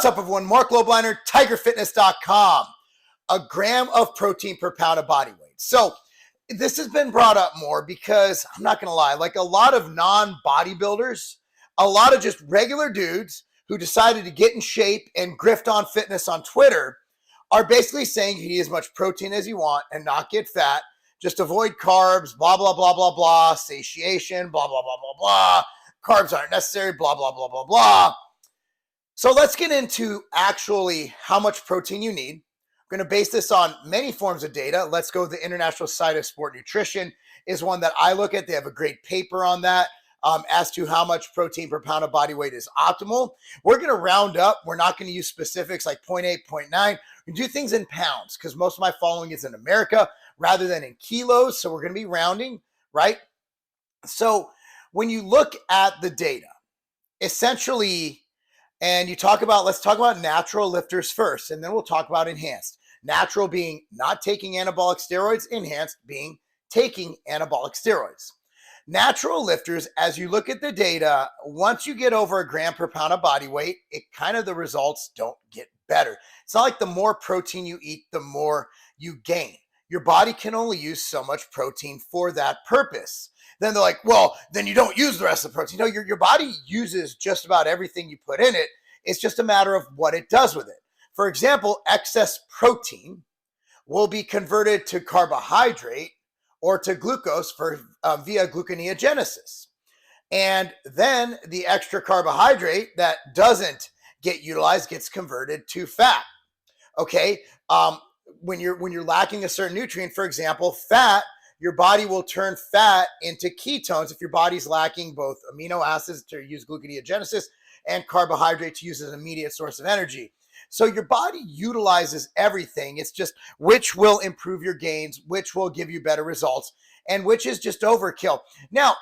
up, everyone? Marc Lobliner, tigerfitness.com. A gram of protein per pound of body weight. So this has been brought up more because I'm not going to lie, like a lot of non-bodybuilders, a lot of just regular dudes who decided to get in shape and grift on fitness on Twitter are basically saying you can eat as much protein as you want and not get fat. Just avoid carbs, blah, blah, blah, blah, blah, satiation, blah, blah, blah, blah, blah. Carbs aren't necessary, blah, blah, blah, blah, blah. So let's get into actually how much protein you need. I'm going to base this on many forms of data. Let's go to the International Society of Sport Nutrition is one that I look at. They have a great paper on that as to how much protein per pound of body weight is optimal. We're going to round up. We're not going to use specifics like 0.8, 0.9. We do things in pounds because most of my following is in America rather than in kilos. So we're going to be rounding, right? So when you look at the data, essentially, and you talk about, let's talk about natural lifters first, and then we'll talk about enhanced. Natural being not taking anabolic steroids, enhanced being taking anabolic steroids. Natural lifters, as you look at the data, once you get over a gram per pound of body weight, the results don't get better. It's not like the more protein you eat, the more you gain. Your body can only use so much protein for that purpose. Then they're like, well, then you don't use the rest of the protein. No, your body uses just about everything you put in it. It's just a matter of what it does with it. For example, excess protein will be converted to carbohydrate or to glucose via gluconeogenesis. And then the extra carbohydrate that doesn't get utilized gets converted to fat. Okay, when you're lacking a certain nutrient, for example, fat, your body will turn fat into ketones if your body's lacking both amino acids to use gluconeogenesis and carbohydrate to use as an immediate source of energy. So your body utilizes everything. It's just which will improve your gains, which will give you better results, and which is just overkill. Now,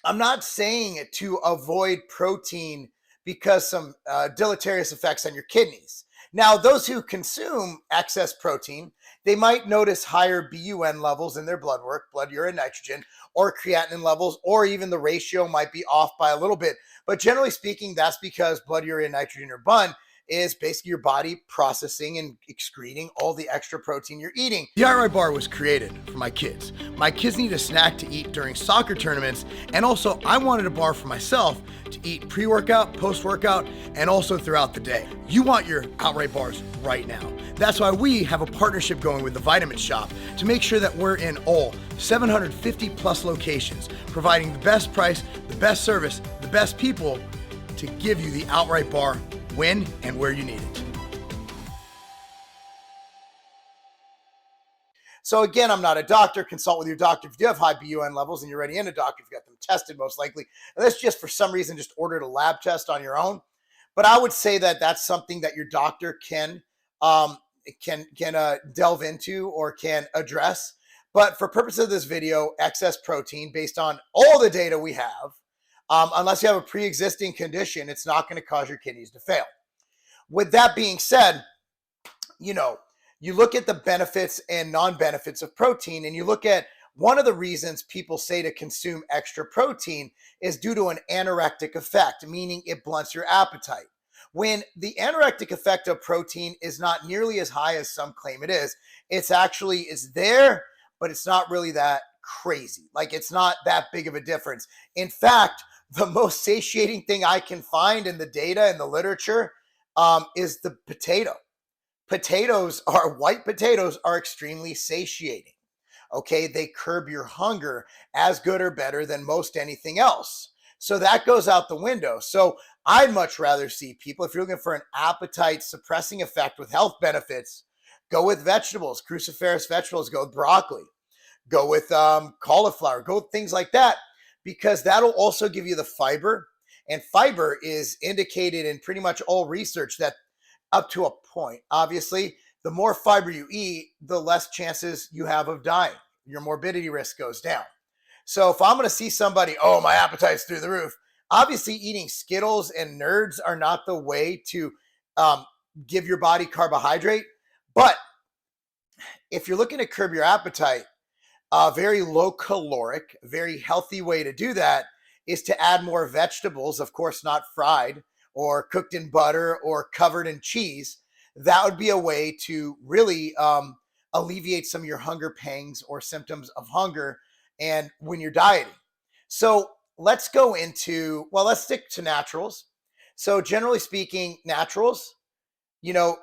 I'm not saying to avoid protein because some deleterious effects on your kidneys. Now, those who consume excess protein, they might notice higher BUN levels in their blood work, blood urine nitrogen, or creatinine levels, or even the ratio might be off by a little bit. But generally speaking, that's because blood urea nitrogen or BUN is basically your body processing and excreting all the extra protein you're eating. The outright bar was created for my kids. My kids need a snack to eat during soccer tournaments, and also I wanted a bar for myself to eat pre-workout, post-workout, and also throughout the day. You want your outright bars right now. That's why we have a partnership going with the Vitamin Shop to make sure that we're in all 750 plus locations, providing the best price, the best service, the best people to give you the outright bar when and where you need it. So again, I'm not a doctor. Consult with your doctor if you do have high BUN levels and you're already in a doctor, if you've got them tested most likely. Unless just for some reason just ordered a lab test on your own. But I would say that that's something that your doctor can delve into or can address. But for purpose of this video, excess protein based on all the data we have, unless you have a pre-existing condition, it's not going to cause your kidneys to fail. With that being said, you look at the benefits and non-benefits of protein, and you look at one of the reasons people say to consume extra protein is due to an anorectic effect, meaning it blunts your appetite. When the anorectic effect of protein is not nearly as high as some claim it is, it's there, but it's not really that crazy. Like it's not that big of a difference. In fact, the most satiating thing I can find in the data and the literature is the potato. White potatoes are extremely satiating. Okay, they curb your hunger as good or better than most anything else. So that goes out the window. So I'd much rather see people, if you're looking for an appetite suppressing effect with health benefits, go with vegetables, cruciferous vegetables, go with broccoli, go with cauliflower, go with things like that, because that'll also give you the fiber. And fiber is indicated in pretty much all research that up to a point, obviously, the more fiber you eat, the less chances you have of dying. Your morbidity risk goes down. So if I'm going to see somebody, oh, my appetite's through the roof, obviously eating Skittles and Nerds are not the way to give your body carbohydrate. But if you're looking to curb your appetite, a very low caloric, very healthy way to do that is to add more vegetables, of course, not fried, or cooked in butter or covered in cheese, that would be a way to really alleviate some of your hunger pangs or symptoms of hunger and when you're dieting. So let's go into, well, let's stick to naturals. So generally speaking, naturals, you know,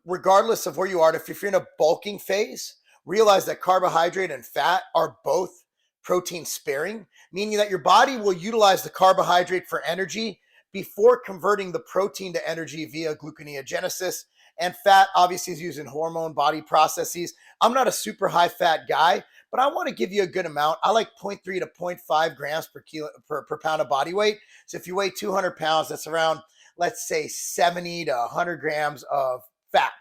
regardless of where you are, if you're in a bulking phase, realize that carbohydrate and fat are both protein sparing, meaning that your body will utilize the carbohydrate for energy before converting the protein to energy via gluconeogenesis. And fat obviously is used in hormone body processes. I'm not a super high fat guy, but I want to give you a good amount. I like 0.3 to 0.5 grams per kilo per pound of body weight. So if you weigh 200 pounds, that's around, let's say, 70 to 100 grams of fat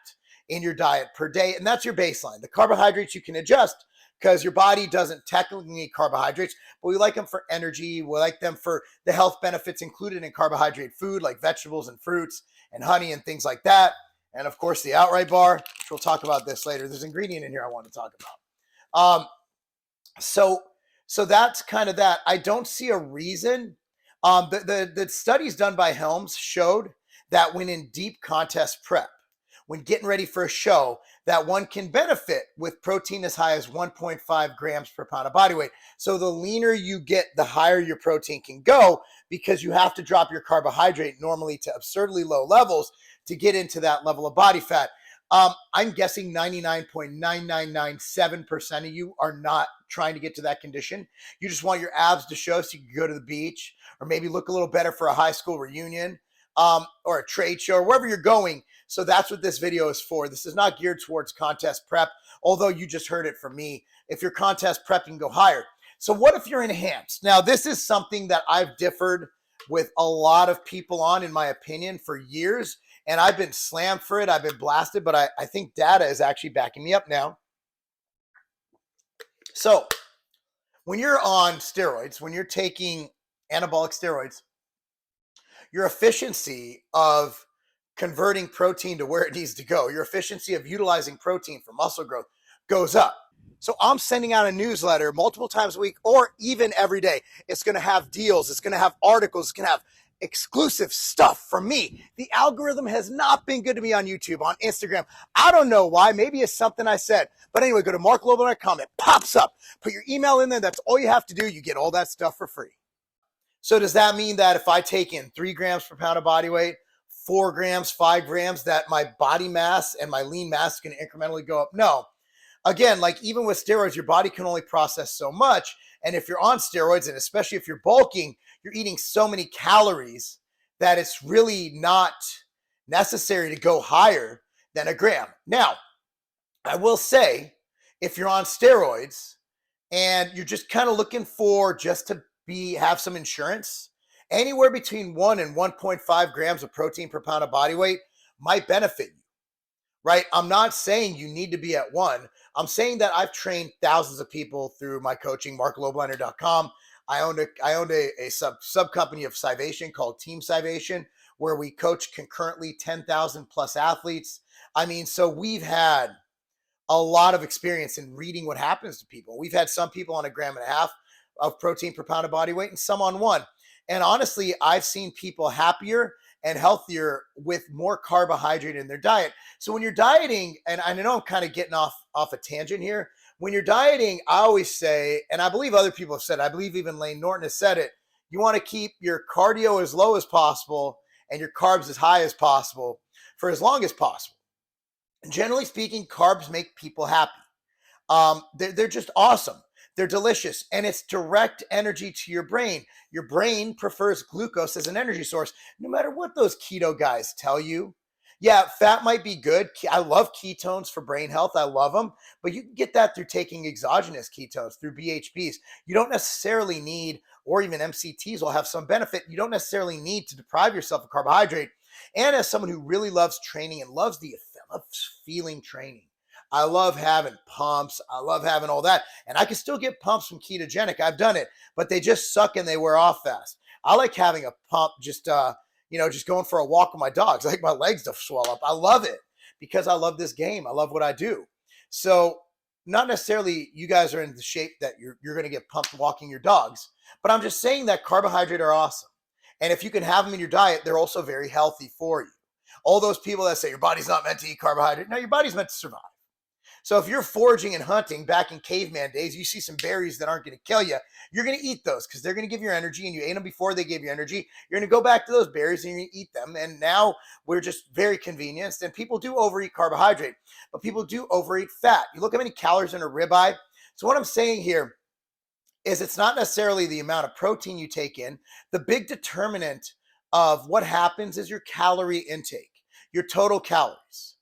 in your diet per day. And that's your baseline. The carbohydrates you can adjust because your body doesn't technically need carbohydrates, but we like them for energy. We like them for the health benefits included in carbohydrate food, like vegetables and fruits and honey and things like that. And of course, the outright bar, which we'll talk about this later. There's an ingredient in here I want to talk about. So that's kind of that. I don't see a reason. The studies done by Helms showed that when in deep contest prep, when getting ready for a show, that one can benefit with protein as high as 1.5 grams per pound of body weight. So the leaner you get, the higher your protein can go, because you have to drop your carbohydrate normally to absurdly low levels to get into that level of body fat. I'm guessing 99.9997% of you are not trying to get to that condition. You just want your abs to show so you can go to the beach or maybe look a little better for a high school reunion or a trade show or wherever you're going. So that's what this video is for. This is not geared towards contest prep, although you just heard it from me. If you're contest prep, you can go higher. So what if you're enhanced? Now, this is something that I've differed with a lot of people on, in my opinion, for years. And I've been slammed for it. I've been blasted, but I think data is actually backing me up now. So when you're on steroids, when you're taking anabolic steroids, your efficiency of converting protein to where it needs to go, your efficiency of utilizing protein for muscle growth goes up. So I'm sending out a newsletter multiple times a week or even every day. It's going to have deals. It's going to have articles. It's going to have exclusive stuff from me. The algorithm has not been good to me on YouTube, on Instagram. I don't know why. Maybe it's something I said. But anyway, go to marclobliner.com. It pops up. Put your email in there. That's all you have to do. You get all that stuff for free. So does that mean that if I take in 3 grams per pound of body weight, 4 grams, 5 grams, that my body mass and my lean mass is going to incrementally go up? No. Again, like even with steroids, your body can only process so much. And if you're on steroids, and especially if you're bulking, you're eating so many calories that it's really not necessary to go higher than a gram. Now, I will say, if you're on steroids and you're just kind of looking for just to have some insurance, anywhere between 1 and 1.5 grams of protein per pound of body weight might benefit you, right? I'm not saying you need to be at 1. I'm saying that I've trained thousands of people through my coaching, marclobliner.com. I owned a sub company of Scivation called Team Scivation, where we coach concurrently 10,000 plus athletes. I mean, so we've had a lot of experience in reading what happens to people. We've had some people on 1.5 grams of protein per pound of body weight and some on 1. And honestly, I've seen people happier and healthier with more carbohydrate in their diet. So when you're dieting, and I know I'm kind of getting off a tangent here. When you're dieting, I always say, and I believe other people have said, I believe even Lane Norton has said it, you want to keep your cardio as low as possible and your carbs as high as possible for as long as possible. And generally speaking, carbs make people happy. They're just awesome. They're delicious, and it's direct energy to your brain. Your brain prefers glucose as an energy source, no matter what those keto guys tell you. Yeah, fat might be good. I love ketones for brain health. I love them, but you can get that through taking exogenous ketones, through BHBs. You don't necessarily need, or even MCTs will have some benefit. You don't necessarily need to deprive yourself of carbohydrate. And as someone who really loves training and loves feeling training, I love having pumps. I love having all that. And I can still get pumps from ketogenic. I've done it, but they just suck and they wear off fast. I like having a pump just going for a walk with my dogs. I like my legs to swell up. I love it because I love this game. I love what I do. So not necessarily you guys are in the shape that you're going to get pumped walking your dogs, but I'm just saying that carbohydrates are awesome. And if you can have them in your diet, they're also very healthy for you. All those people that say your body's not meant to eat carbohydrate, no, your body's meant to survive. So if you're foraging and hunting back in caveman days, you see some berries that aren't going to kill you, you're going to eat those because they're going to give you energy, and you ate them before they gave you energy. You're going to go back to those berries and you're going to eat them. And now we're just very convenienced, and people do overeat carbohydrate, but people do overeat fat. You look how many calories in a ribeye. So what I'm saying here is it's not necessarily the amount of protein you take in. The big determinant of what happens is your calorie intake, your total calories.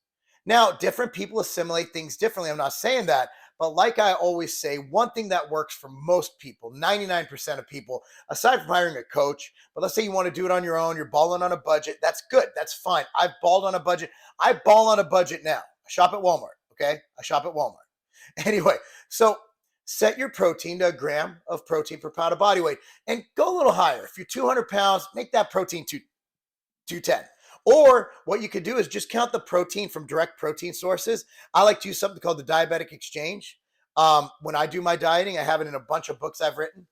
Now, different people assimilate things differently. I'm not saying that, but like I always say, one thing that works for most people, 99% of people, aside from hiring a coach, but let's say you want to do it on your own, you're balling on a budget, that's good, that's fine. I've balled on a budget. I ball on a budget now. I shop at Walmart, okay? I shop at Walmart. Anyway, so set your protein to a gram of protein per pound of body weight and go a little higher. If you're 200 pounds, make that protein 210. Or what you could do is just count the protein from direct protein sources. I like to use something called the Diabetic Exchange. When I do my dieting, I have it in a bunch of books I've written.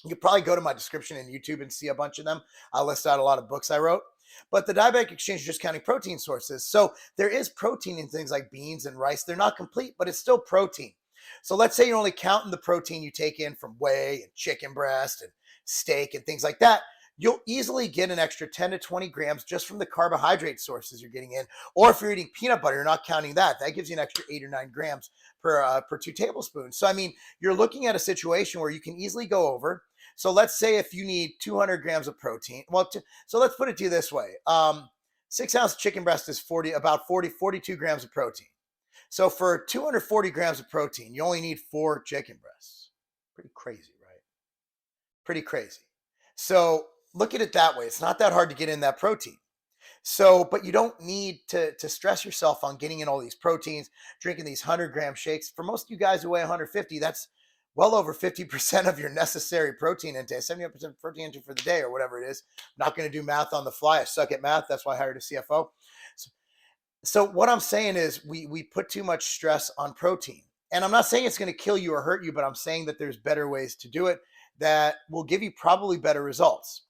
You could probably go to my description in YouTube and see a bunch of them. I list out a lot of books I wrote. But the Diabetic Exchange is just counting protein sources. So there is protein in things like beans and rice. They're not complete, but it's still protein. So let's say you're only counting the protein you take in from whey and chicken breast and steak and things like that. You'll easily get an extra 10 to 20 grams just from the carbohydrate sources you're getting in. Or if you're eating peanut butter, you're not counting that. That gives you an extra 8 or 9 grams per 2 tablespoons. So, I mean, you're looking at a situation where you can easily go over. So let's say if you need 200 grams of protein. So let's put it to you this way. 6-ounce chicken breast is 42 grams of protein. So for 240 grams of protein, you only need 4 chicken breasts. Pretty crazy, right? Pretty crazy. So look at it that way. It's not that hard to get in that protein. So, but you don't need to stress yourself on getting in all these proteins, drinking these 100-gram shakes. For most of you guys who weigh 150, that's well over 50% of your necessary protein intake, 70% protein intake for the day or whatever it is. I'm not going to do math on the fly. I suck at math. That's why I hired a CFO. So what I'm saying is we put too much stress on protein. And I'm not saying it's going to kill you or hurt you, but I'm saying that there's better ways to do it that will give you probably better results.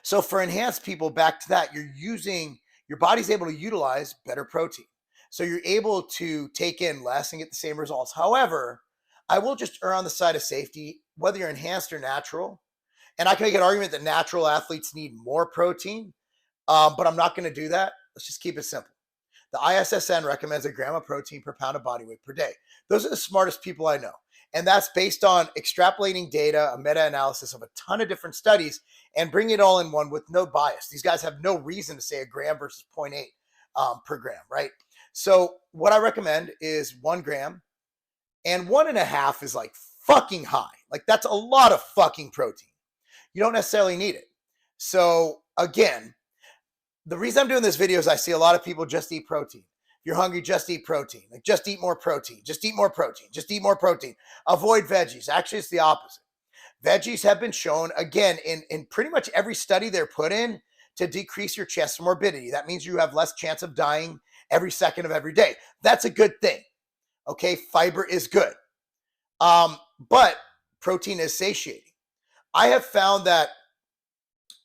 So for enhanced people, back to that, your body's able to utilize better protein. So you're able to take in less and get the same results. However, I will just err on the side of safety, whether you're enhanced or natural. And I can make an argument that natural athletes need more protein, but I'm not going to do that. Let's just keep it simple. The ISSN recommends a gram of protein per pound of body weight per day. Those are the smartest people I know. And that's based on extrapolating data, a meta-analysis of a ton of different studies, and bring it all in one with no bias. These guys have no reason to say a gram versus 0.8 per gram, right? So what I recommend is 1 gram, and 1.5 is like fucking high. Like that's a lot of fucking protein. You don't necessarily need it. So again, the reason I'm doing this video is I see a lot of people just eat protein. If you're hungry, just eat protein. Like just eat more protein. Just eat more protein. Just eat more protein. Avoid veggies. Actually, it's the opposite. Veggies have been shown, again, in pretty much every study they're put in to decrease your chance of morbidity. That means you have less chance of dying every second of every day. That's a good thing. Okay, fiber is good. But protein is satiating. I have found that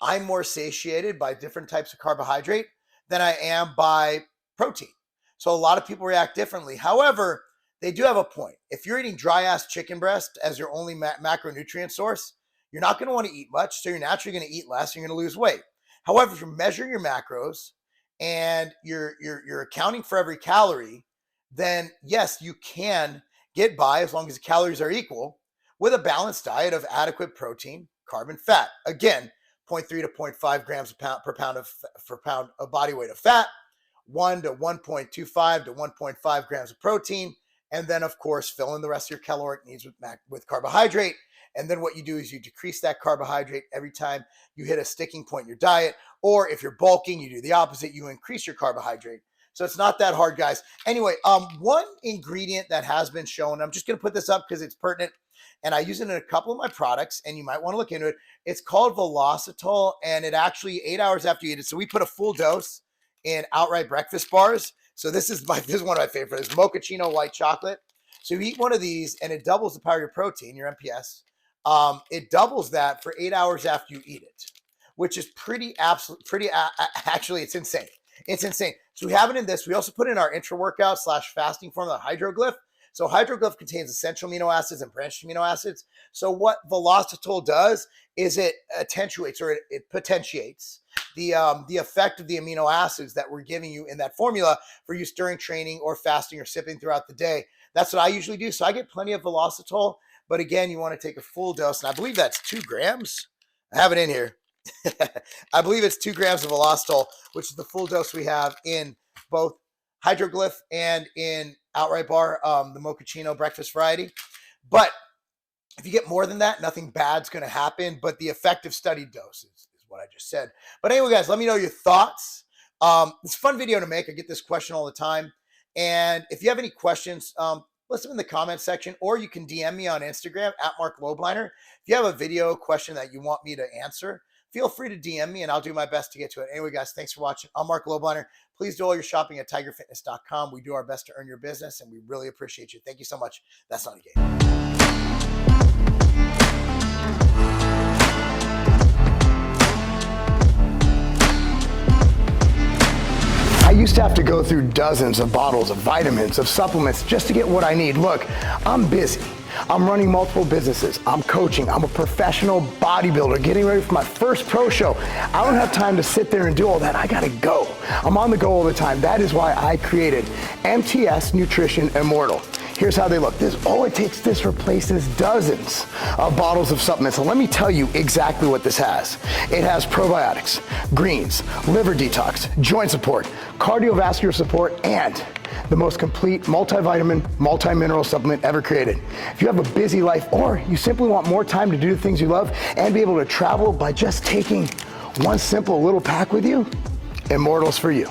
I'm more satiated by different types of carbohydrate than I am by protein. So a lot of people react differently. However, they do have a point. If you're eating dry ass chicken breast as your only macronutrient source, you're not going to want to eat much. So you're naturally going to eat less. And you're going to lose weight. However, if you're measuring your macros and you're accounting for every calorie, then yes, you can get by as long as the calories are equal with a balanced diet of adequate protein, carb, and fat. Again, 0.3 to 0.5 grams per pound of body weight of fat, 1 to 1.25 to 1.5 grams of protein, and then of course fill in the rest of your caloric needs with carbohydrate. And then what you do is you decrease that carbohydrate every time you hit a sticking point in your diet, or if you're bulking, you do the opposite, you increase your carbohydrate. So it's not that hard, guys. Anyway, one ingredient that has been shown, I'm just going to put this up because it's pertinent, and I use it in a couple of my products, and you might want to look into it. It's called Velocitol, and it actually 8 hours after you eat it. So we put a full dose in outright breakfast bars. So this is one of my favorites, mochaccino white chocolate. So you eat one of these, and it doubles the power of your protein, your MPS. It doubles that for 8 hours after you eat it. which is actually, it's insane. It's insane. So we have it in this. We also put in our intra-workout / fasting formula, Hydroglyph. So Hydroglyph contains essential amino acids and branched amino acids. So what Velocitol does is it attenuates, or it potentiates the effect of the amino acids that we're giving you in that formula for use during training or fasting or sipping throughout the day. That's what I usually do. So I get plenty of Velocitol, but again, you want to take a full dose, and I believe that's 2 grams. I have it in here. I believe it's 2 grams of Velocitol, which is the full dose we have in both Hydroglyph and in Outright Bar, the mochaccino breakfast variety. But if you get more than that, nothing bad's going to happen. But the effective studied dose is what I just said. But anyway, guys, let me know your thoughts. It's a fun video to make. I get this question all the time. And if you have any questions, list them in the comment section, or you can DM me on Instagram at Marc Lobliner. If you have a video question that you want me to answer, feel free to DM me and I'll do my best to get to it. Anyway, guys, thanks for watching. I'm Marc Lobliner. Please do all your shopping at tigerfitness.com. We do our best to earn your business and we really appreciate you. Thank you so much. That's not a game. I used to have to go through dozens of bottles of vitamins, of supplements, just to get what I need. Look, I'm busy. I'm running multiple businesses. I'm coaching. I'm a professional bodybuilder getting ready for my first pro show. I don't have time to sit there and do all that. I gotta go. I'm on the go all the time. That is why I created MTS Nutrition Immortal. Here's how they look. This replaces dozens of bottles of supplements. So let me tell you exactly what this has. It has probiotics, greens, liver detox, joint support, cardiovascular support, and the most complete multivitamin, multi-mineral supplement ever created. If you have a busy life or you simply want more time to do the things you love and be able to travel by just taking one simple little pack with you, Immortal's for you.